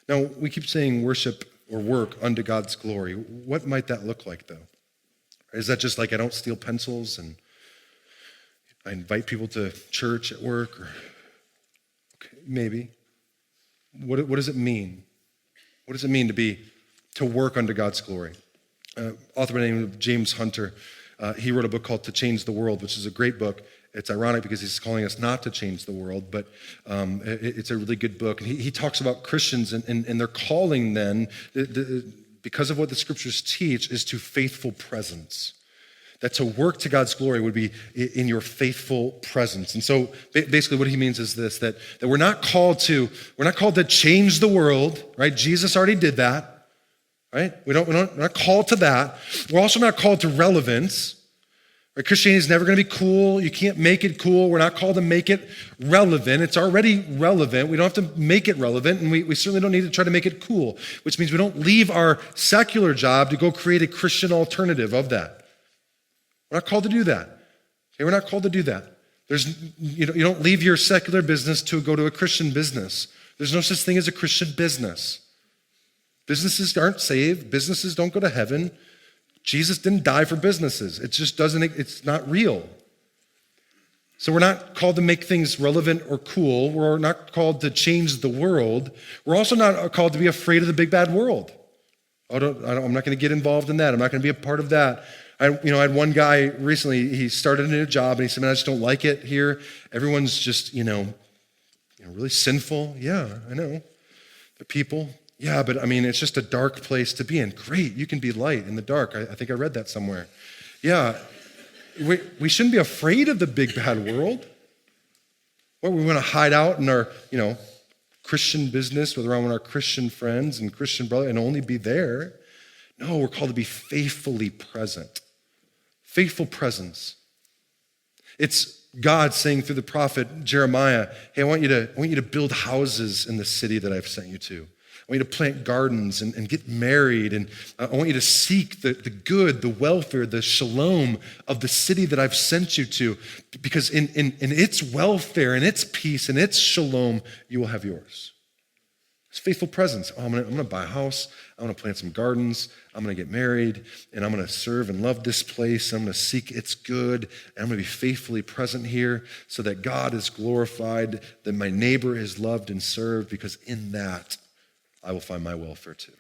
Now, we keep saying worship or work unto God's glory. What might that look like, though? Is that just like I don't steal pencils and I invite people to church at work? Or okay, maybe. What does it mean? What does it mean to work unto God's glory? Author by the name of James Hunter, he wrote a book called To Change the World, which is a great book. It's ironic because he's calling us not to change the world, but it's a really good book. And he talks about Christians and their calling then, because of what the scriptures teach, is to faithful presence. That to work to God's glory would be in your faithful presence. And so basically what he means is this, that we're not called to change the world, right? Jesus already did that, right? We're not called to that. We're also not called to relevance. Right? Christianity is never going to be cool. You can't make it cool. We're not called to make it relevant. It's already relevant. We don't have to make it relevant, and we certainly don't need to try to make it cool, which means we don't leave our secular job to go create a Christian alternative of that. We're not called to do that. Okay, we're not called to do that. You don't leave your secular business to go to a Christian business. There's no such thing as a Christian business. Businesses aren't saved. Businesses don't go to heaven. Jesus didn't die for businesses. It's not real. So we're not called to make things relevant or cool. We're not called to change the world. We're also not called to be afraid of the big bad world. I'm not going to get involved in that. I'm not going to be a part of that. I had one guy recently, he started a new job and he said, man, I just don't like it here. Everyone's just, really sinful. Yeah, I know. The people. Yeah, but it's just a dark place to be in. Great, you can be light in the dark. I think I read that somewhere. Yeah, we shouldn't be afraid of the big bad world. What, we want to hide out in our, Christian business with around our Christian friends and Christian brothers and only be there. No, we're called to be faithfully present. Faithful presence. It's God saying through the prophet Jeremiah, hey, I want you to build houses in the city that I've sent you to. I want you to plant gardens and get married. And I want you to seek the good, the welfare, the shalom of the city that I've sent you to. Because in its welfare, in its peace, in its shalom, you will have yours. It's faithful presence. Oh, I'm going to buy a house. I'm going to plant some gardens. I'm going to get married. And I'm going to serve and love this place. I'm going to seek its good. And I'm going to be faithfully present here so that God is glorified, that my neighbor is loved and served, because in that, I will find my welfare too.